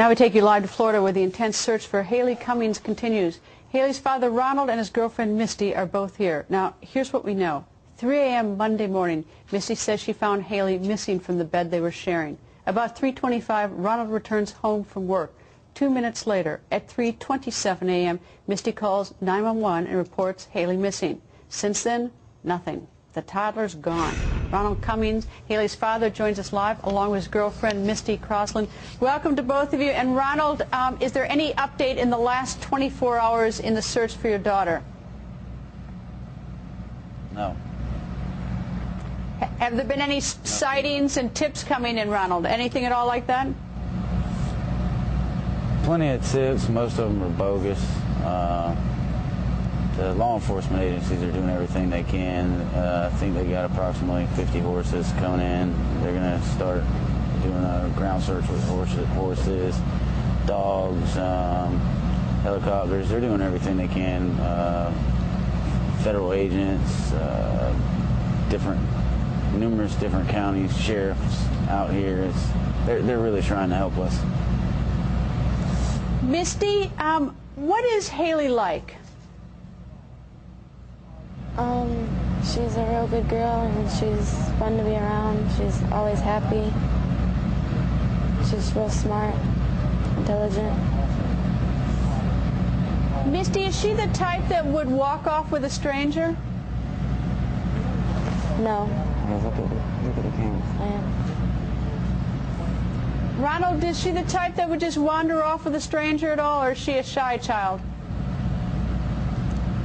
Now we take you live to Florida, where the intense search for Haleigh Cummings continues. Haleigh's father, Ronald, and his girlfriend, Misty, are both here. Now, here's what we know. 3 a.m. Monday morning, Misty says she found Haleigh missing from the bed they were sharing. About 3:25, Ronald returns home from work. 2 minutes later, at 3:27 a.m., Misty calls 911 and reports Haleigh missing. Since then, nothing. The toddler's gone. Ronald Cummings, Haleigh's father, joins us live along with his girlfriend, Misty Crolin. Welcome to both of you. And Ronald, is there any update in the last 24 hours in the search for your daughter? No. Have there been any sightings and tips coming in, Ronald? Anything at all like that? Plenty of tips. Most of them are bogus. The law enforcement agencies are doing everything they can. I think they got approximately 50 horses coming in. They're going to start doing a ground search with horses, dogs, helicopters. They're doing everything they can. Federal agents, numerous different counties, sheriffs out here. They're really trying to help us. Misty, what is Haleigh like? She's a real good girl, and she's fun to be around. She's always happy. She's real smart, intelligent. Misty, is she the type that would walk off with a stranger? No. Look at the camera. I am. Ronald, is she the type that would just wander off with a stranger at all, or is she a shy child?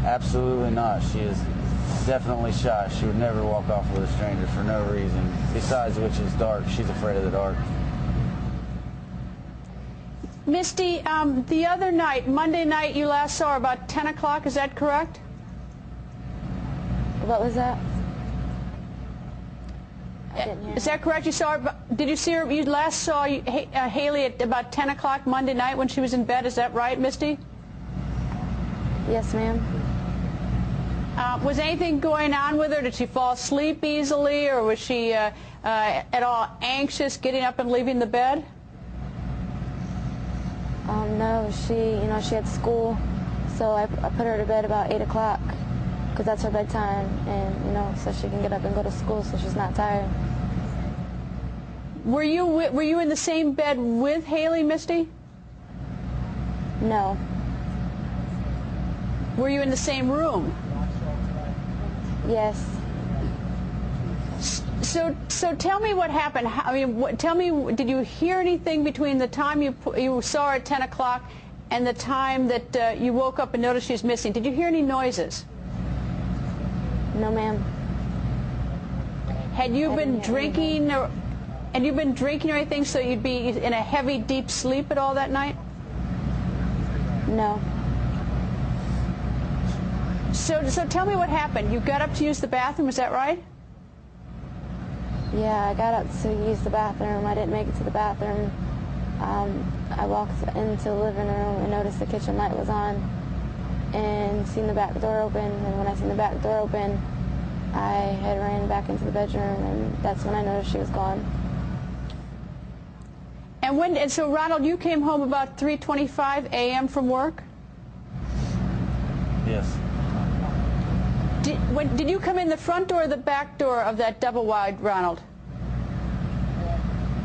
Absolutely not. She is definitely shy. She would never walk off with a stranger for no reason. Besides which, it's dark. She's afraid of the dark. Misty, the other night, Monday night, you last saw her about 10 o'clock. Is that correct? What was that? I didn't hear. Is that correct? You saw her? Did you see her? You last saw Haleigh at about 10 o'clock Monday night when she was in bed. Is that right, Misty? Yes, ma'am. Was anything going on with her? Did she fall asleep easily, or was she at all anxious getting up and leaving the bed? No, she had school, so I put her to bed about 8 o'clock because that's her bedtime, and so she can get up and go to school, so she's not tired. Were you in the same bed with Haleigh, Misty? No. Were you in the same room? Yes. So tell me what happened. Tell me, did you hear anything between the time you saw her at 10 o'clock and the time that you woke up and noticed she was missing? Did you hear any noises? No, ma'am. Had you been drinking or anything so you'd be in a heavy, deep sleep at all that night? No. So tell me what happened. You got up to use the bathroom, is that right? Yeah, I got up to use the bathroom. I didn't make it to the bathroom. I walked into the living room and noticed the kitchen light was on and seen the back door open. And when I seen the back door open, I had ran back into the bedroom, and that's when I noticed she was gone. And so, Ronald, you came home about 3:25 a.m. from work? Yes. Did you come in the front door or the back door of that double wide, Ronald?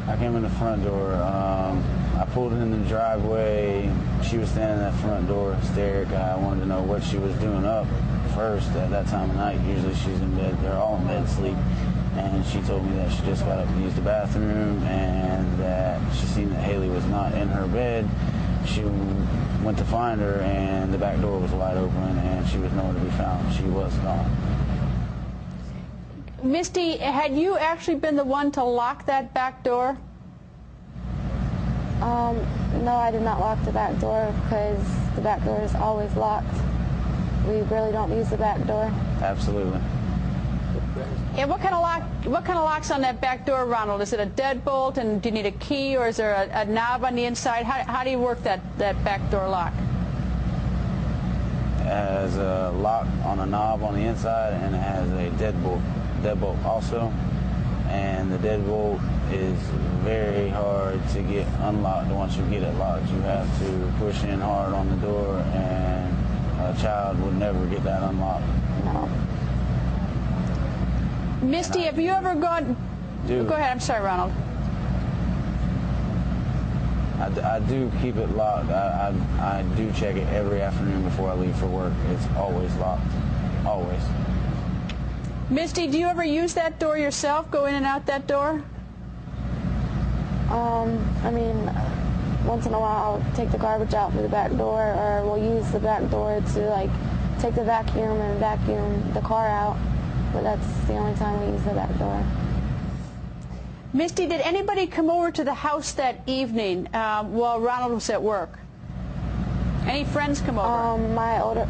I came in the front door. I pulled in the driveway. She was standing in that front door, hysterical. I wanted to know what she was doing up first at that time of night. Usually she's in bed. They're all in bed asleep. And she told me that she just got up to use the bathroom and that she seen that Haleigh was not in her bed. She went to find her, and the back door was wide open, and she was nowhere to be found. She was gone. Misty, had you actually been the one to lock that back door? No, I did not lock the back door because the back door is always locked. We really don't use the back door. Absolutely. Yeah, what kind of locks on that back door, Ronald? Is it a deadbolt, and do you need a key, or is there a knob on the inside? How do you work that back door lock? It has a lock on a knob on the inside, and it has a deadbolt also. and the deadbolt is very hard to get unlocked. Once you get it locked, you have to push in hard on the door, and a child would never get that unlocked. No. Misty, have you ever gone... Go ahead, I'm sorry, Ronald. I do keep it locked. I do check it every afternoon before I leave for work. It's always locked. Always. Misty, do you ever use that door yourself, go in and out that door? I mean, once in a while I'll take the garbage out through the back door, or we'll use the back door to like take the vacuum and vacuum the car out, but that's the only time we use the back door. Misty, did anybody come over to the house that evening while Ronald was at work? Any friends come over? My older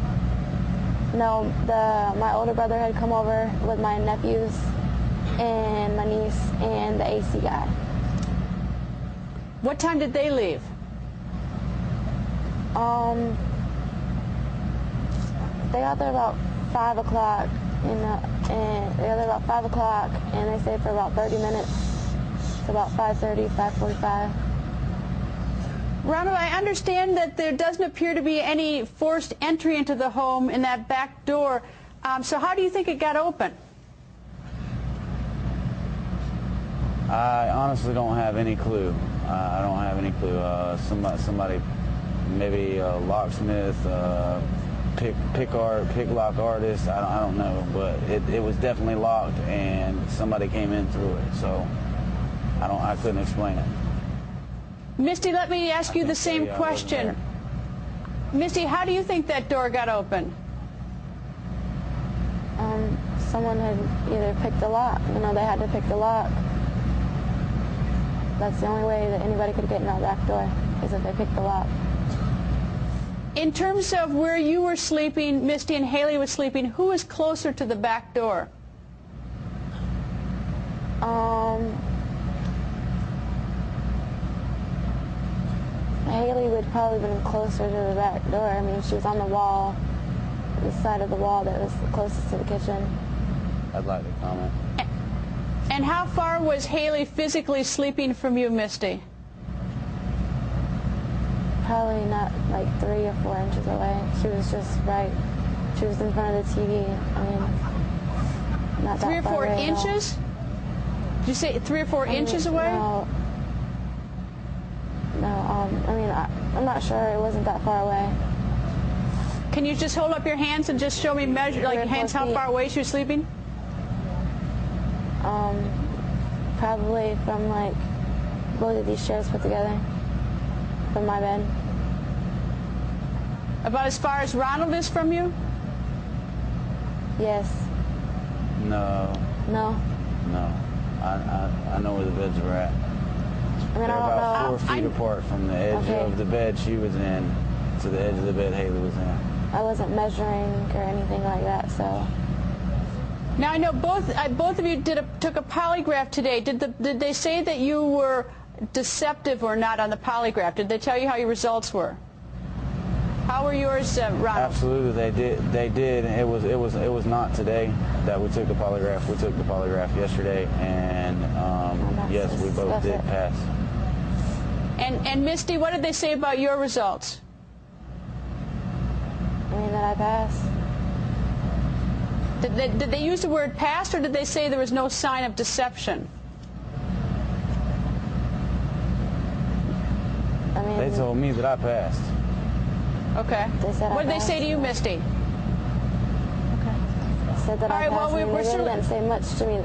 brother had come over with my nephews and my niece and the AC guy. What time did they leave? They got there about 5 o'clock, and they got there about 5 o'clock, and they stayed for about 30 minutes. It's about 5:30, 5:45. Ronald, I understand that there doesn't appear to be any forced entry into the home in that back door. So how do you think it got open? I honestly don't have any clue. I don't have any clue. Somebody, maybe a locksmith, pick lock artist. I don't know, but it was definitely locked, and somebody came in through it. So I couldn't explain it. Misty, let me ask you the same question. Misty, how do you think that door got open? Someone had either picked the lock. You know, they had to pick the lock. That's the only way that anybody could get in that back door, is if they picked the lock. In terms of where you were sleeping, Misty and Haleigh was sleeping, who was closer to the back door? Haleigh would probably have been closer to the back door. I mean, she was on the wall, the side of the wall that was closest to the kitchen. I'd like to comment. And how far was Haleigh physically sleeping from you, Misty? Probably not like 3 or 4 inches away. She was just right. She was in front of the TV. I mean, not that 3 or 4 far away inches? Did you say 3 or 4 inches away? No, I mean, I'm not sure. It wasn't that far away. Can you just hold up your hands and just show me measure, like hands, how far away she was sleeping? Probably from like both of these chairs put together, from my bed. About as far as Ronald is from you? Yes. No. No. No. I know where the beds were at. I mean, They're about 4 feet I- apart from the edge of the bed she was in to the edge of the bed Haleigh was in. I wasn't measuring or anything like that, so. Now I know both of you took a polygraph today. Did they say that you were deceptive or not on the polygraph? Did they tell you how your results were? How were yours, Ronald? Absolutely, they did. They did. It was not today that we took the polygraph. We took the polygraph yesterday, and yes, we both did pass. And Misty, what did they say about your results? I mean, that I passed. Did they use the word passed, or did they say there was no sign of deception? I mean, They told me that I passed. Okay. What did they say to you, Misty? Okay. Said that I passed. They really didn't say much to me.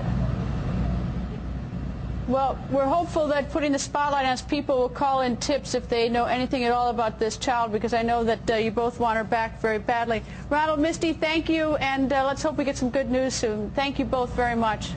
Well, we're hopeful that putting the spotlight on us, people will call in tips if they know anything at all about this child, because I know that you both want her back very badly. Ronald, Misty, thank you, and let's hope we get some good news soon. Thank you both very much.